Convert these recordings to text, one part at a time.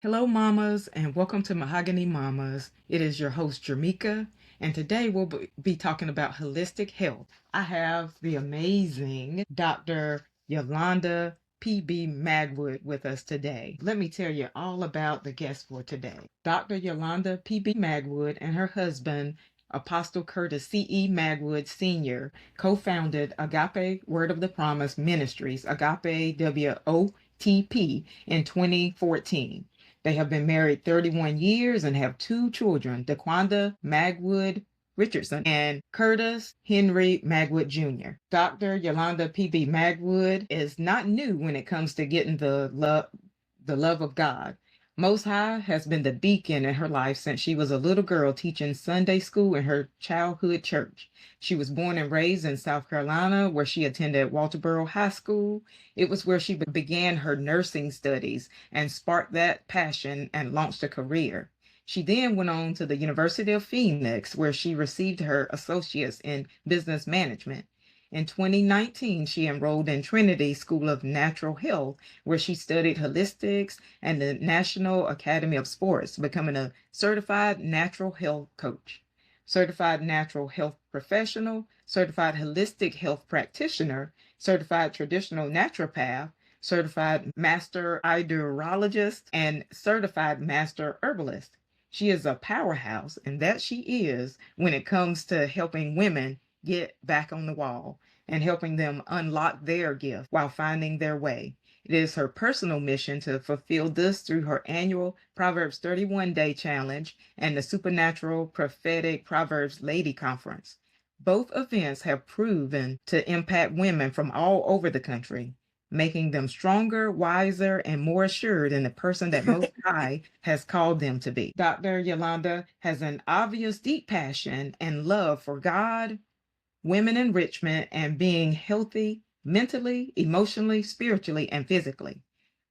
Hello, mamas, and welcome to Mahogany Mamas. It is your host, Jamika, and today we'll be talking about holistic health. I have the amazing Dr. Yolanda P.B. Magwood with us today. Let me tell you all about the guest for today. Dr. Yolanda P.B. Magwood and her husband, Apostle Curtis C.E. Magwood Sr., co founded Agape Word of the Promise Ministries, Agape WOTP, in 2014. They have been married 31 years and have two children, Daquanda Magwood Richardson and Curtis Henry Magwood Jr. Dr. Yolanda P.B. Magwood is not new when it comes to getting the love of God. Most High has been the beacon in her life since she was a little girl teaching Sunday school in her childhood church. She was born and raised in South Carolina, where she attended Walterboro High School. It was where she began her nursing studies and sparked that passion and launched a career. She then went on to the University of Phoenix, where she received her associates in business management. In 2019, she enrolled in Trinity School of Natural Health, where she studied holistics and the National Academy of Sports, becoming a certified natural health coach, certified natural health professional, certified holistic health practitioner, certified traditional naturopath, certified master ideologist, and certified master herbalist. She is a powerhouse, and that she is when it comes to helping women get back on the wall and helping them unlock their gift while finding their way. It is her personal mission to fulfill this through her annual Proverbs 31 Day Challenge and the Supernatural Prophetic Proverbs Lady Conference. Both events have proven to impact women from all over the country, making them stronger, wiser, and more assured in the person that Most High has called them to be. Dr. Yolanda has an obvious deep passion and love for God, women enrichment, and being healthy mentally, emotionally, spiritually, and physically.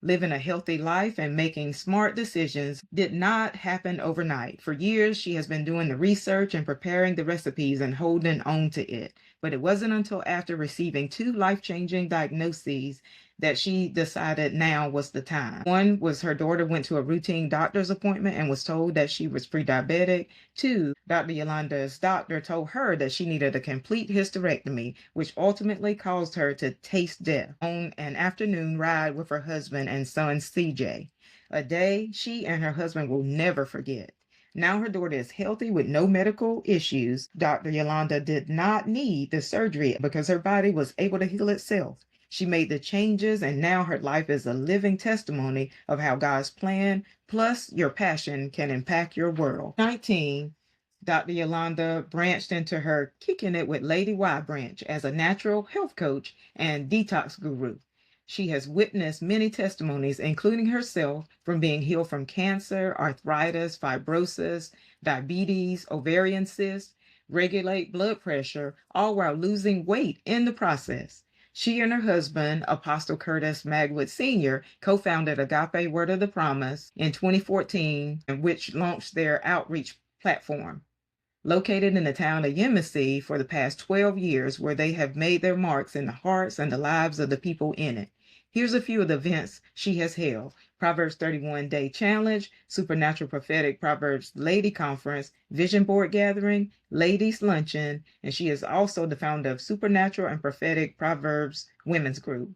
Living a healthy life and making smart decisions did not happen overnight. For years, she has been doing the research and preparing the recipes and holding on to it. But it wasn't until after receiving two life changing diagnoses that she decided now was the time. One was her daughter went to a routine doctor's appointment and was told that she was pre diabetic. Two, Dr. Yolanda's doctor told her that she needed a complete hysterectomy, which ultimately caused her to taste death on an afternoon ride with her husband and son CJ. A day she and her husband will never forget. Now her daughter is healthy with no medical issues. Dr. Yolanda did not need the surgery because her body was able to heal itself. She made the changes, and now her life is a living testimony of how God's plan plus your passion can impact your world. 19, Dr. Yolanda branched into her Kicking It with Lady Y branch as a natural health coach and detox guru. She has witnessed many testimonies, including herself, from being healed from cancer, arthritis, fibrosis, diabetes, ovarian cysts, regulate blood pressure, all while losing weight in the process. She and her husband, Apostle Curtis Magwood Sr., co founded Agape Word of the Promise in 2014, which launched their outreach platform. Located in the town of Yemassee for the past 12 years, where they have made their marks in the hearts and the lives of the people in it. Here's a few of the events she has held: Proverbs 31 Day Challenge, Supernatural Prophetic Proverbs Lady Conference, Vision Board Gathering, Ladies Luncheon, and she is also the founder of Supernatural and Prophetic Proverbs Women's Group.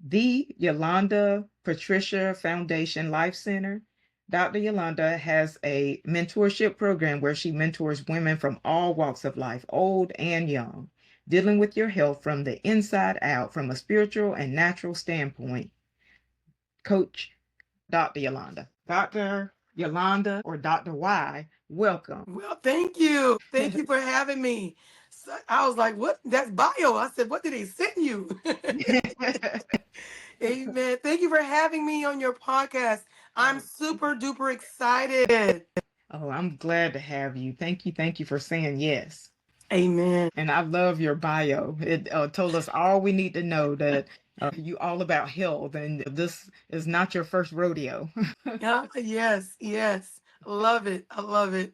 The Yolanda Patricia Foundation Life Center. Dr. Yolanda has a mentorship program where she mentors women from all walks of life, old and young, dealing with your health from the inside out from a spiritual and natural standpoint. Coach Dr. Yolanda. Dr. Yolanda or Dr. Y, welcome. Well, thank you. Thank you for having me. So I was like, what? That's bio. I said, what did he send you? Amen. Thank you for having me on your podcast. I'm super duper excited. Oh, I'm glad to have you. Thank you for saying yes. Amen. And I love your bio. It told us all we need to know that you all about health, and this is not your first rodeo. Yeah, yes, yes. Love it. I love it.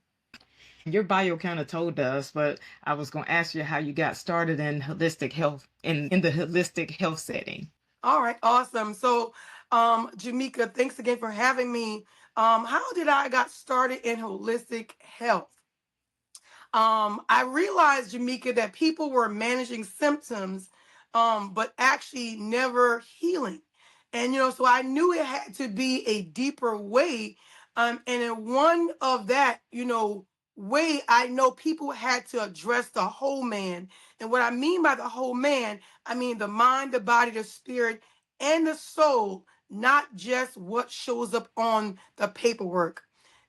Your bio kind of told us, but I was going to ask you how you got started in holistic health, in the holistic health setting. All right, awesome. So Jamaica, thanks again for having me. How did I got started in holistic health? I realized, Jamaica, that people were managing symptoms, but actually never healing. And, so I knew it had to be a deeper way. And in one of that, way, I know people had to address the whole man. And what I mean by the whole man, I mean the mind, the body, the spirit, and the soul, not just what shows up on the paperwork.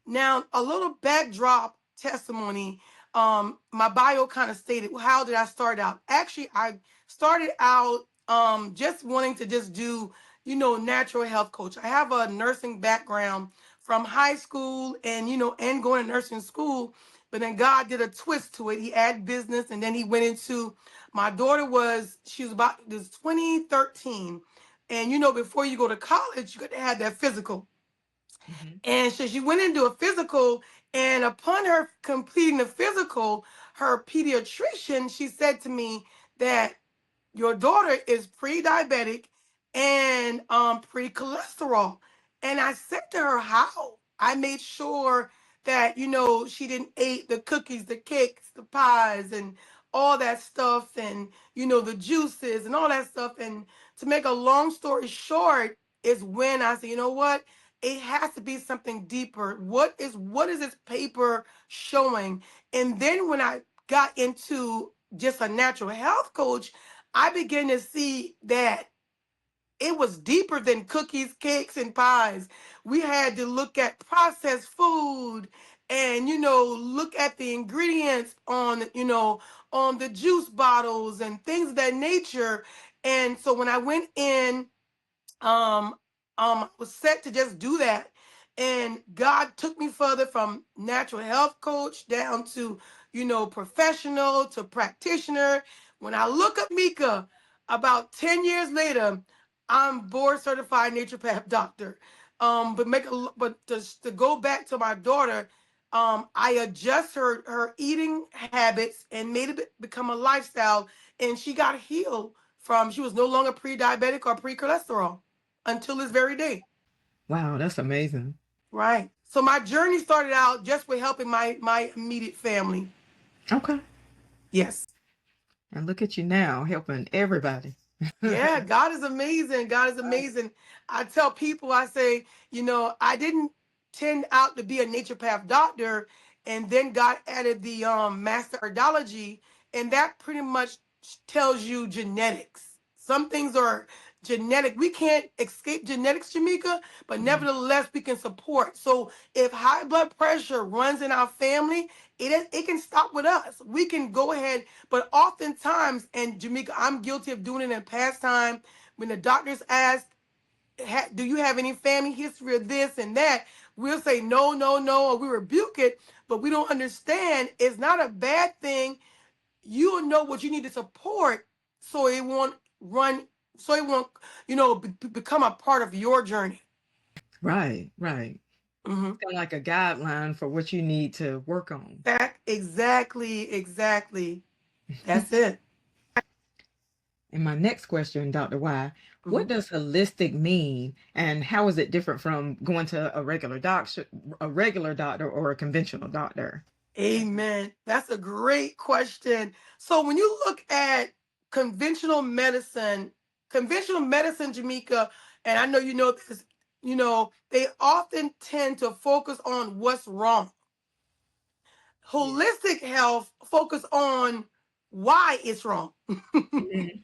Now, a little backdrop testimony. My bio kind of stated, well, how did I start out? Actually, I started out just wanting to just do, natural health coach. I have a nursing background from high school and, and going to nursing school. But then God did a twist to it. He added business, and then he went into, my daughter she was about, this 2013. And, before you go to college, you got to have that physical. Mhm. And so she went into a physical, and upon her completing the physical, her pediatrician, she said to me that your daughter is pre-diabetic and pre-cholesterol. And I said to her, how? I made sure that, she didn't eat the cookies, the cakes, the pies, and all that stuff, and, the juices and all that stuff. And to make a long story short, is when I said, you know what? It has to be something deeper. What is this paper showing? And then when I got into just a natural health coach, I began to see that it was deeper than cookies, cakes, and pies. We had to look at processed food and, look at the ingredients on the juice bottles and things of that nature. And so when I went in, um was set to just do that, and God took me further from natural health coach down to, professional to practitioner. When I look at Mika about 10 years later, I'm board certified naturopath doctor. But to go back to my daughter, I adjust her eating habits and made it become a lifestyle, and she got healed from, she was no longer pre-diabetic or pre-cholesterol until this very day. Wow, that's amazing. Right. So my journey started out just with helping my immediate family. Okay. Yes. And look at you now helping everybody. Yeah, God is amazing. God is Right. amazing. I tell people, I say, I didn't tend out to be a naturopath doctor, and then God added the master erdology, and that pretty much tells you genetics. Some things are genetic. We can't escape genetics, Jamaica, but Mhm. nevertheless we can support. So if high blood pressure runs in our family, it can stop with us. We can go ahead, but oftentimes, and Jamaica, I'm guilty of doing it in past time, when the doctors ask, do you have any family history of this and that? We'll say no, no, no, or we rebuke it, but we don't understand it's not a bad thing. You'll know what you need to support, so it won't run, so it won't, become a part of your journey. Right, right. Hmm. It's kind of like a guideline for what you need to work on. That exactly, exactly. That's it. And my next question, Dr. Y, Mhm. what does holistic mean and how is it different from going to a regular doctor or a conventional doctor? Amen. That's a great question. So when you look at conventional medicine, Jamaica, and I know you know this, they often tend to focus on what's wrong. Yeah. Holistic health focus on why it's wrong. Mhm.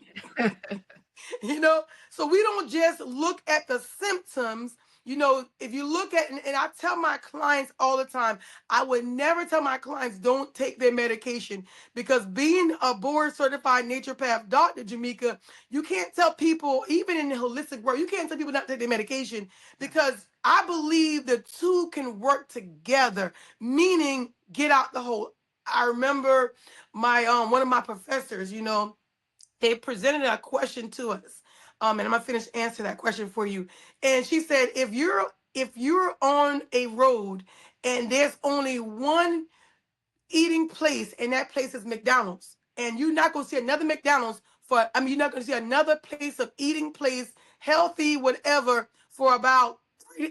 So we don't just look at the symptoms. If you look at, and I tell my clients all the time, I would never tell my clients don't take their medication, because being a board certified naturopath doctor, Jamaica, you can't tell people, even in the holistic world, you can't tell people not to take their medication, Right. because I believe the two can work together, meaning get out the hole. I remember my one of my professors, they presented a question to us. And I'm gonna finish answer that question for you. And she said, if you're on a road and there's only one eating place, and that place is McDonald's, and you're not gonna see another McDonald's you're not gonna see another place of eating place, healthy, whatever, for about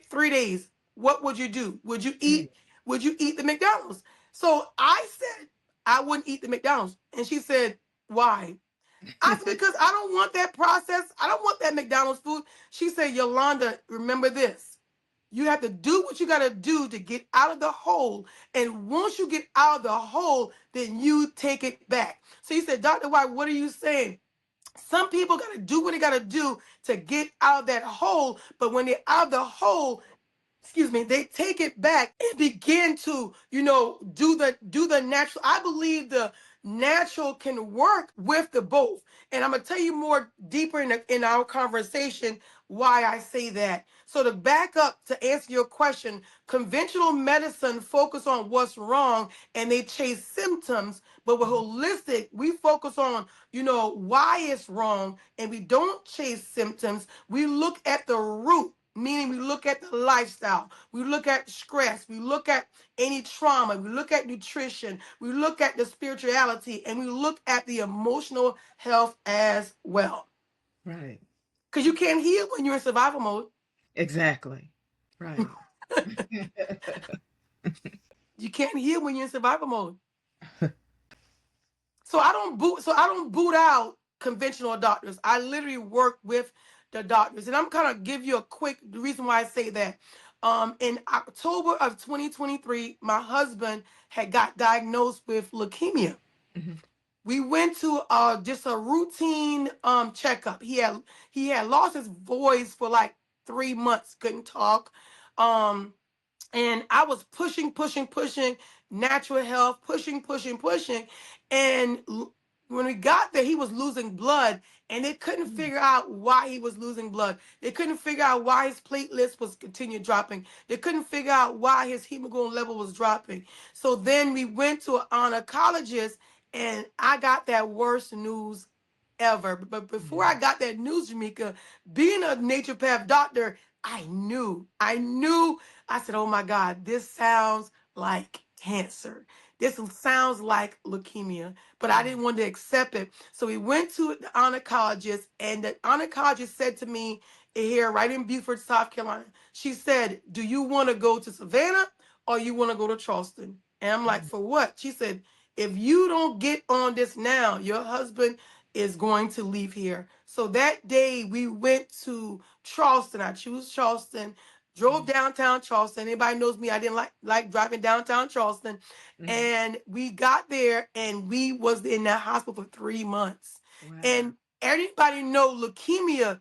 3 days. What would you do? Would you eat the McDonald's? So I said I wouldn't eat the McDonald's. And she said, why? I said, because I don't want that process. I don't want that McDonald's food. She said, Yolanda, remember this. You have to do what you got to do to get out of the hole. And once you get out of the hole, then you take it back. So he said, Dr. White, what are you saying? Some people got to do what they got to do to get out of that hole. But when they're out of the hole, excuse me, they take it back and begin to, do the natural. I believe the natural can work with the both. And I'm gonna tell you more deeper in our conversation why I say that. So to back up to answer your question, conventional medicine focus on what's wrong and they chase symptoms, but with holistic, we focus on, why it's wrong and we don't chase symptoms. We look at the root, meaning we look at the lifestyle, we look at stress, we look at any trauma, we look at nutrition, we look at the spirituality, and we look at the emotional health as well. Right. Because you can't heal when you're in survival mode. Exactly. Right. You can't heal when you're in survival mode. So I don't boot out conventional doctors. I literally work with the doctors. And I'm kind of give you a quick reason why I say that. In October of 2023, my husband had got diagnosed with leukemia. Mhm. We went to just a routine checkup. He had lost his voice for like 3 months, couldn't talk. Um, and I was pushing, pushing, pushing natural health, pushing, pushing, pushing. And when we got there, he was losing blood, and they couldn't Mm. figure out why he was losing blood. They couldn't figure out why his platelets was continued dropping. They couldn't figure out why his hemoglobin level was dropping. So then we went to an oncologist, and I got that worst news ever. But before I Mm. got that news, Jamaica, being a naturopath doctor, I knew. I said, oh my God, this sounds like cancer. This sounds like leukemia, but I Mm. didn't want to accept it. So we went to the oncologist, and the oncologist said to me here, right in Beaufort, South Carolina, she said, do you want to go to Savannah or you want to go to Charleston? And I'm like, Mm. for what? She said, if you don't get on this now, your husband is going to leave here. So that day we went to Charleston. I choose Charleston, drove Mm. downtown Charleston. Anybody knows me, I didn't like driving downtown Charleston. Mm. And we got there and we was in that hospital for 3 months. Wow. And everybody know leukemia,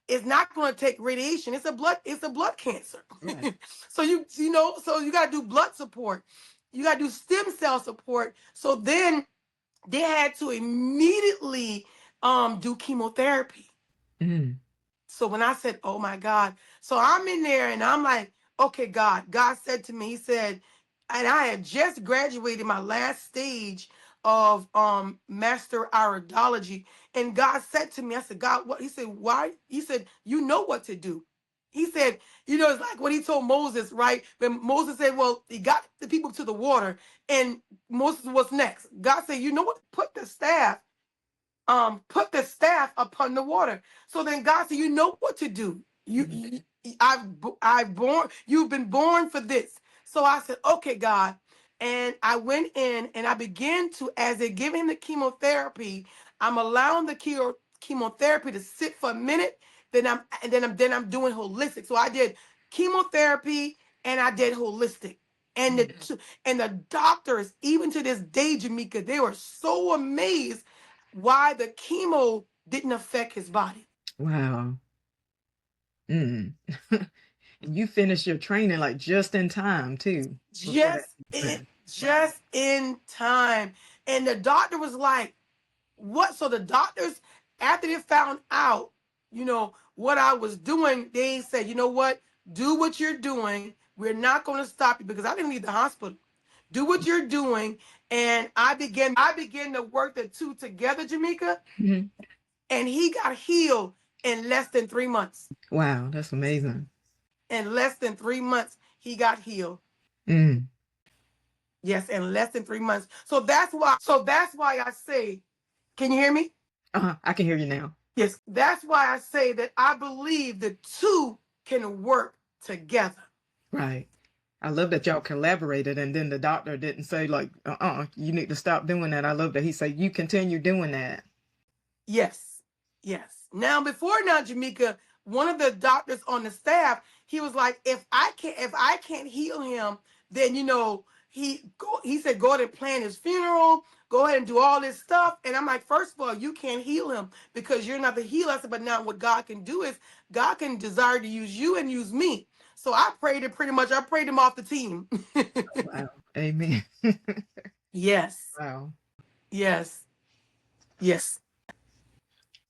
is not going to take radiation. It's a blood cancer. Right. So you got to do blood support. You got to do stem cell support. So then they had to immediately do chemotherapy. Mm. So when I said, oh my God, so I'm in there and I'm like, okay, God said to me, he said, and I had just graduated my last stage of master iridology. And God said to me, I said, God, what? He said, why? He said, you know what to do. He said, it's like what he told Moses, right? When Moses said, well, he got the people to the water, and Moses, what's next? God said, you know what? Put the staff upon the water. So then God said, you know what to do. Mhm. You've been born for this. So I said, okay, God. And I went in and I began to, as they're giving him the chemotherapy, I'm allowing the chemotherapy to sit for a minute. Then I'm doing holistic. So I did chemotherapy and I did holistic. And Mm. the doctors, even to this day, Jamaica, they were so amazed why the chemo didn't affect his body. Wow. Mm. And you finished your training like just in time too before that Just in happened. Wow. just in time. And the doctor was like, what? So the doctors, after they found out, what I was doing, they said, you know what? Do what you're doing. We're not going to stop you because I didn't leave the hospital. Do what you're doing. And I began to work the two together, Jamaica, Mhm. and he got healed in less than 3 months. Wow, that's amazing. In less than 3 months, he got healed. Mm. Yes, in less than 3 months. So that's why I say, can you hear me? I can hear you now. Yes, that's why I say that I believe the two can work together. Right. I love that y'all collaborated, and then the doctor didn't say like, you need to stop doing that. I love that he said, you continue doing that. Yes, yes. Now, Jamaica, one of the doctors on the staff, he was like, if I can't heal him, then he said, go ahead and plan his funeral, go ahead and do all this stuff. And I'm like, first of all, you can't heal him because you're not the healer. I said, but now what God can do is God can desire to use you and use me. So I prayed I prayed him off the team. Wow. Amen. Yes, Wow. yes, yes.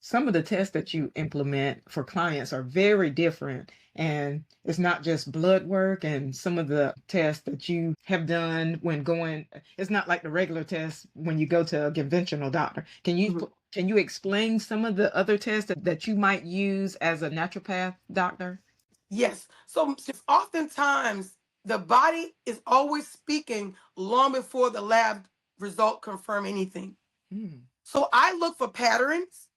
Some of the tests that you implement for clients are very different. And it's not just blood work, and some of the tests that you have done when going, it's not like the regular tests when you go to a conventional doctor. Can you explain some of the other tests that you might use as a naturopath doctor? Yes. So oftentimes the body is always speaking long before the lab result confirm anything. Mm. So I look for patterns,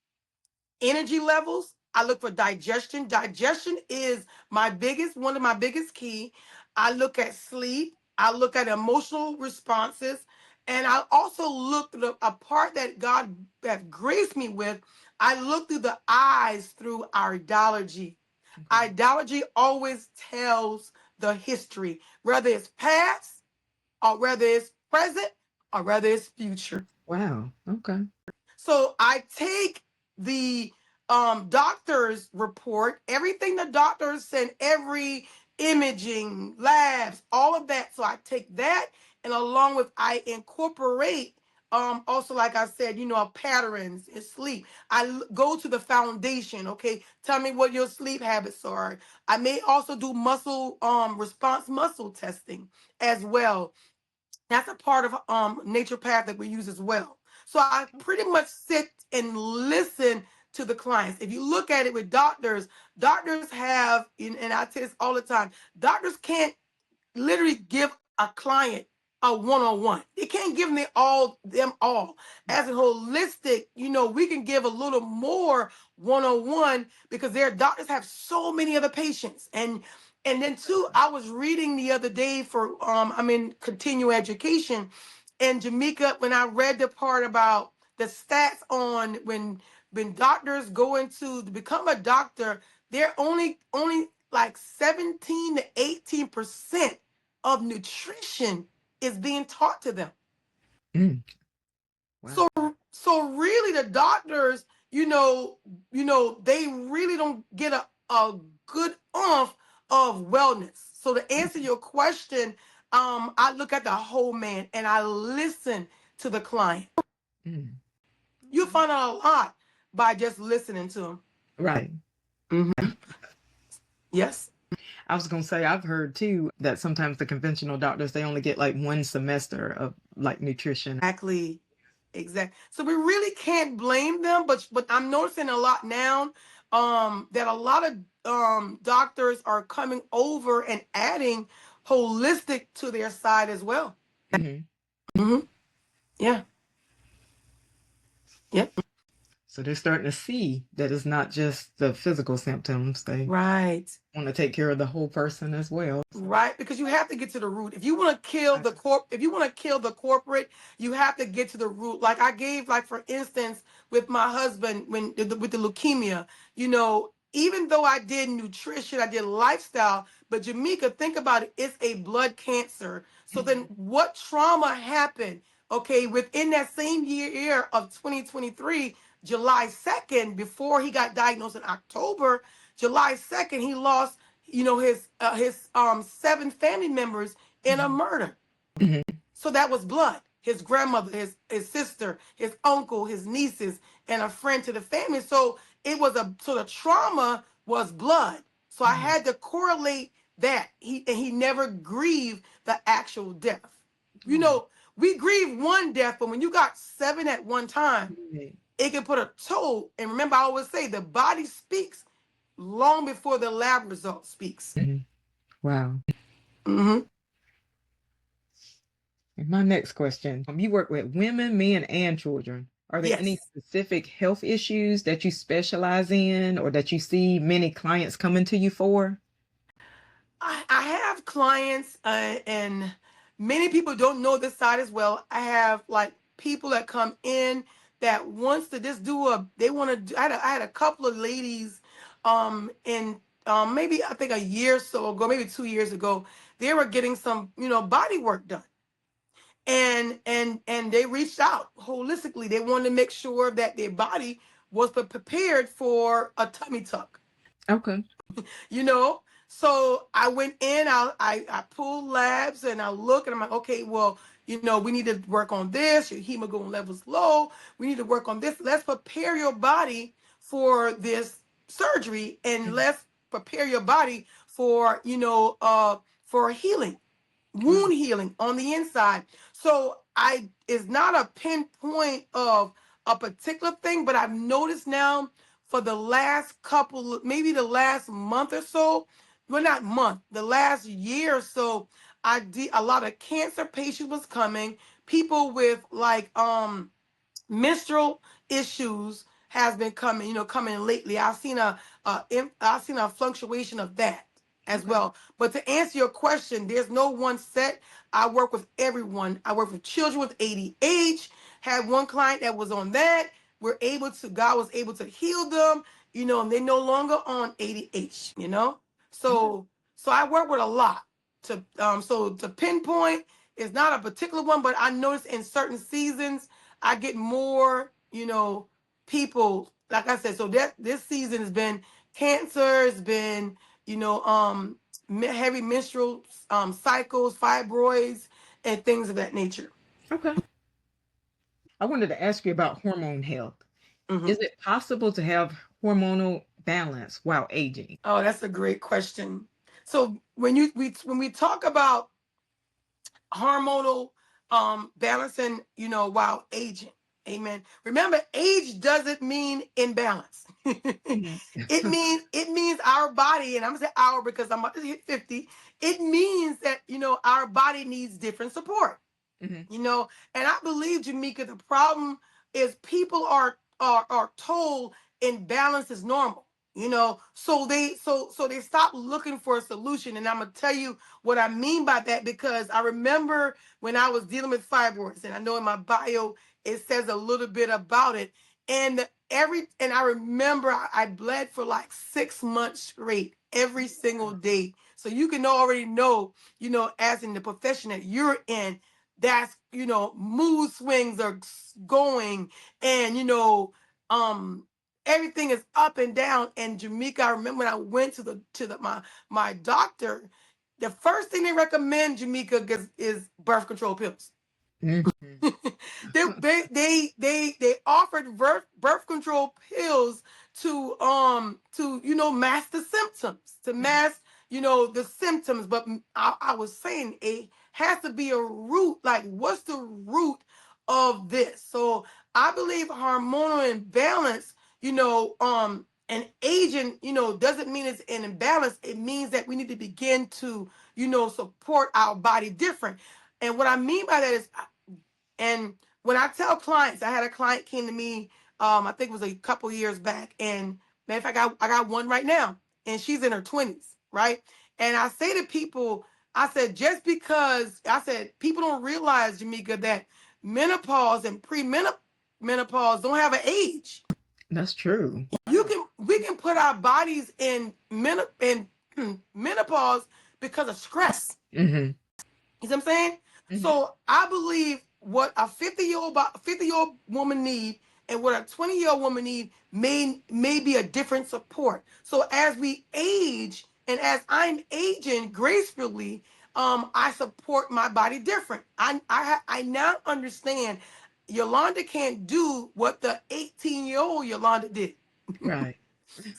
energy levels. I look for digestion. Digestion is one of my biggest key. I look at sleep. I look at emotional responses. And I also look at a part that God has graced me with. I look through the eyes through iridology. Okay. Ideology always tells the history, whether it's past or whether it's present or whether it's future. Wow. Okay. So I take the doctor's report, everything the doctors send, every imaging, labs, all of that. So I take that, and along with I incorporate also, like I said, patterns in sleep. Go to the foundation. Okay, tell me what your sleep habits are. I may also do muscle response muscle testing as well. That's a part of naturopath that we use as well. So I pretty much sit and listen to the clients. If you look at it with doctors, doctors have, and I tell this all the time, doctors can't literally give a client a one-on-one. They can't give them all. As a holistic, we can give a little more one-on-one because their doctors have so many other patients. And then too, I was reading the other day for I'm in continuing education, and Jamaica, when I read the part about the stats on when doctors go into to become a doctor, they're only like 17 to 18% of nutrition is being taught to them. Mm. Wow. So so really the doctors, they really don't get a good of wellness. So to answer your question, I look at the whole man and I listen to the client. Mm. You Okay. find out a lot by just listening to them. Right. Mhm. Yes. I was gonna say I've heard too that sometimes the conventional doctors they only get like one semester of like nutrition. Exactly. Exactly. So we really can't blame them, but I'm noticing a lot now that a lot of doctors are coming over and adding holistic to their side as well. Hmm. Hmm. Yeah. Yep. So they're starting to see that it's not just the physical symptoms. They Right. want to take care of the whole person as well. So, Right, because you have to get to the root. If you want to kill I- if you want to kill the corporate, you have to get to the root. Like I gave, like for instance, with my husband with the leukemia, even though I did nutrition, I did lifestyle, but Jamaica, think about it, it's a blood cancer. So then, what trauma happened? Okay, within that same year of 2023, July 2nd, before he got diagnosed in October, July 2nd, he lost his 7 family members in a murder. Mhm. So that was blood. His grandmother, his sister, his uncle, his nieces, and a friend to the family. So the trauma was blood. So I Mhm. had to correlate that. He never grieved the actual death. You Oh, know, we grieve one death, but when you got 7 at one time, right. it can put a toll. And remember, I always say the body speaks long before the lab result speaks. Mhm. Wow. Hmm. And my next question, you work with women, men, and children. Are there any Yes. specific health issues that you specialize in or that you see many clients coming to you for? I have clients, and many people don't know this side as well. I have like people that come in that wants to just do a, they want to do, I had a couple of ladies, in, maybe I think a year or so ago, maybe 2 years ago, they were getting some, body work done. And they reached out holistically. They wanted to make sure that their body was prepared for a tummy tuck. Okay. you know so I went in, I pulled labs and I look and I'm like, okay, well, we need to work on this. Your hemoglobin level's low. We need to work on this. Let's prepare your body for this surgery, and Mhm. let's prepare your body for for healing, Wow. wound healing on the inside. So I it's not a pinpoint of a particular thing, but I've noticed now for the last couple, maybe the last month or so, well, not month, the last year or so, I did a lot of cancer patients was coming, people with like menstrual issues has been coming, coming lately. I've seen a fluctuation of that as Okay. well. But to answer your question, there's no one set. I work with everyone. I work with children with ADH. Had one client that was on that. God was able to heal them, and they're no longer on ADH. Okay. So I work with a lot. To pinpoint, it's not a particular one, but I notice in certain seasons I get more, people, like I said. So that this season has been cancer, it's been, heavy menstrual cycles, fibroids, and things of that nature. Okay. I wanted to ask you about hormone health. Hmm. Is it possible to have hormonal balance while aging? Oh, that's a great question. So when we talk about hormonal balancing, while aging. Amen. Remember, age doesn't mean imbalance. Mhm. it means our body, and I'm gonna say our because I'm about to hit 50. It means that our body needs different support. Mhm. you know and I believe, Jamaica, the problem is people are told imbalance is normal. So they stop looking for a solution, and I'm gonna tell you what I mean by that, because I remember when I was dealing with fibroids, and I know in my bio it says a little bit about it. And I remember I bled for like 6 months straight every single day. So you can already know, as in the profession that you're in, that's, mood swings are going, and um everything is up and down. And Jamaica, I remember when I went to my doctor, the first thing they recommend, Jamaica, is birth control pills. Mhm. They offered birth control pills to mask the symptoms, to Mhm. mask the symptoms. But I was saying it has to be a root. Like, what's the root of this? So I believe hormonal imbalance, and aging, doesn't mean it's an imbalance. It means that we need to begin to support our body different. And what I mean by that is, and when I tell clients, I had a client came to me, I think it was a couple years back, and matter of fact, I got one right now, and she's in her 20s, right? And I say to people, I said, just because I said people don't realize, Jamaica, that menopause and premenopause don't have an age. That's true. You Wow. can We can put our bodies in menopause because of stress. Mhm. You see what I'm saying? Mhm. So I believe what a 50-year-old woman need and what a 20-year-old woman need may be a different support. So as we age, and as I'm aging gracefully, I support my body different. I now understand Yolanda can't do what the 18-year-old Yolanda did. Right.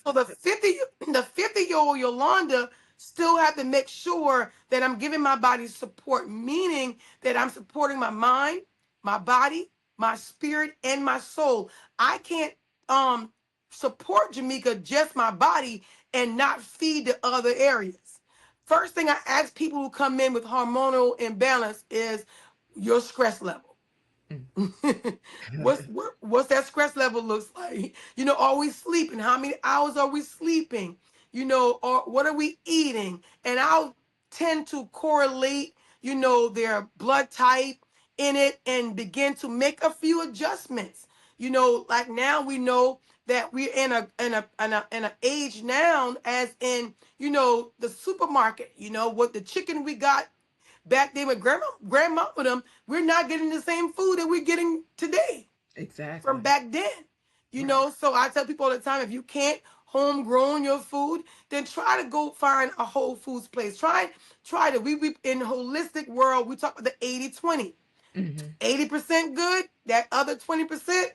So the 50-year-old Yolanda still have to make sure that I'm giving my body support, meaning that I'm supporting my mind, my body, my spirit, and my soul. I can't um support, Jamaica, just my body and not feed the other areas. First thing I ask people who come in with hormonal imbalance is your stress level. Mm. What's that stress level looks like? Are we sleeping? How many hours are we sleeping? Or what are we eating? And I'll tend to correlate, their blood type in it and begin to make a few adjustments. Like now we know that we're in a age now, as in, the supermarket, what the chicken we got back then with grandma with them, we're not getting the same food that we're getting today from Exactly. back then. Right. So I tell people all the time, if you can't homegrown your food, then try to go find a Whole Foods place. Try to we in holistic world, we talk about the 80-20. Hmm. 80% good, that other 20%,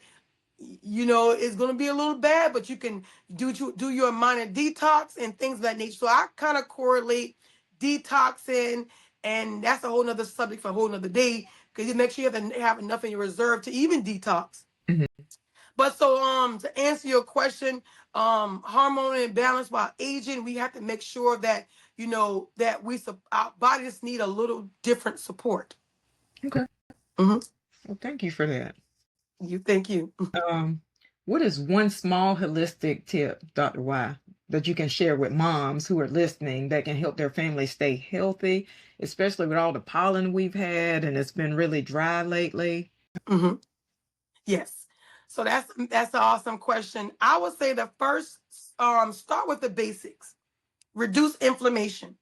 it's going to be a little bad, but you can do your minor detox and things of that nature. So I kind of correlate detoxing, and that's a whole nother subject for a whole nother day, because you make sure you have to have enough in your reserve to even detox. Hmm. But so to answer your question, hormone imbalance while aging, we have to make sure that that our bodies need a little different support. Okay. Hmm. Well, thank you for that. Thank you. Um, what is one small holistic tip, Dr. Y, that you can share with moms who are listening that can help their family stay healthy, especially with all the pollen we've had and it's been really dry lately? Hmm. Yes. So that's an awesome question. I would say the first, start with the basics. Reduce inflammation,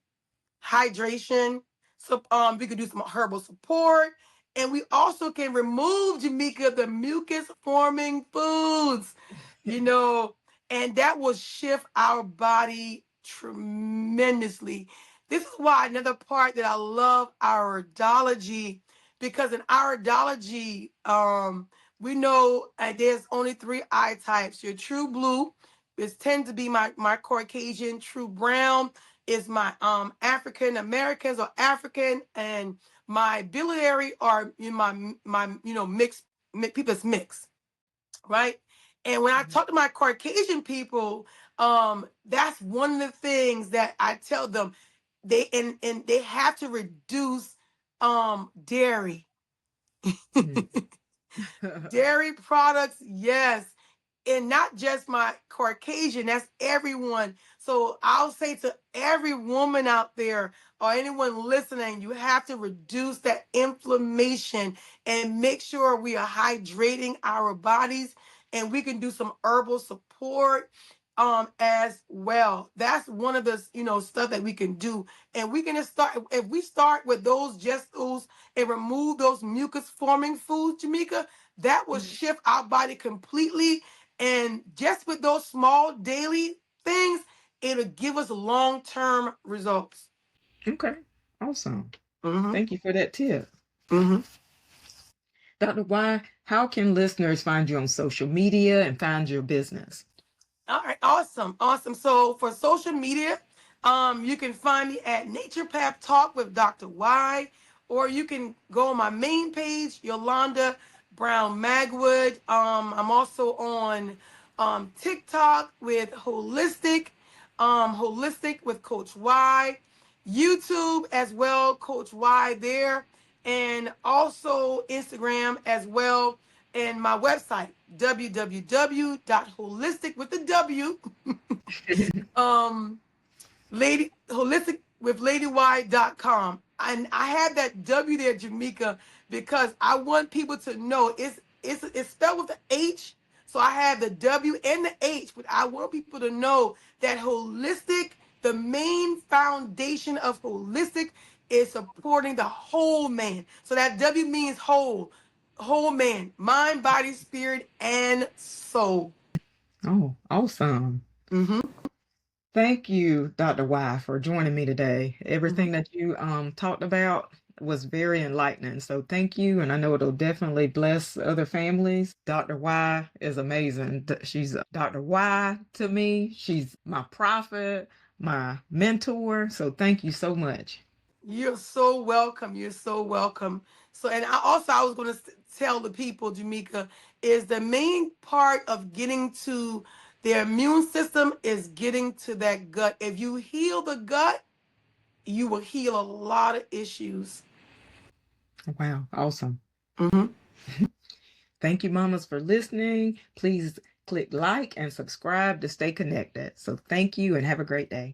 hydration. So we could do some herbal support. And we also can remove, Jamaica, the mucus forming foods, you know, and that will shift our body tremendously. This is why another part that I love our iridology, because in our iridology, we know there's only three eye types. Your true blue, this tends to be my Caucasian. True brown is my African Americans or African, and my biliary are my mixed, people that's mixed, right? And when I Mhm. talk to my Caucasian people, that's one of the things that I tell them. And they have to reduce dairy. Mhm. Dairy products, yes. And not just my Caucasian, that's everyone. So I'll say to every woman out there or anyone listening, you have to reduce that inflammation and make sure we are hydrating our bodies, and we can do some herbal support as well. That's one of the stuff that we can do. And we can just start, if we start with those and remove those mucus forming foods, Jamaica, that will Mhm. shift our body completely. And just with those small daily things, it'll give us long-term results. Okay. Awesome. Hmm. Thank you for that tip. Hmm. Dr. Y, how can listeners find you on social media and find your business? All right, awesome, awesome. So for social media, you can find me at Nature Path Talk with Dr. Y, or you can go on my main page, Yolanda Brown Magwood. I'm also on TikTok with Holistic with Coach Y, YouTube as well, Coach Y there, and also Instagram as well, and my website www.holistic with the W um lady holistic with ladY.com. And I had that W there, Jamaica, because I want people to know it's spelled with the H. So I have the W and the H, but I want people to know that holistic, the main foundation of holistic, is supporting the whole man. So that W means whole man, mind, body, spirit, and soul. Oh, awesome. Hmm. Thank you, Dr. Y, for joining me today. Hmm. Everything that you talked about was very enlightening. So thank you, and I know it'll definitely bless other families. Dr. Y is amazing. She's Dr. Y to me. She's my prophet, my mentor. So thank you so much. You're so welcome. You're so welcome. So, and I was going to tell the people, Jamaica, is the main part of getting to their immune system is getting to that gut. If you heal the gut, you will heal a lot of issues. Wow, awesome. Mhm. Thank you, mamas, for listening. Please click like and subscribe to stay connected. So thank you and have a great day.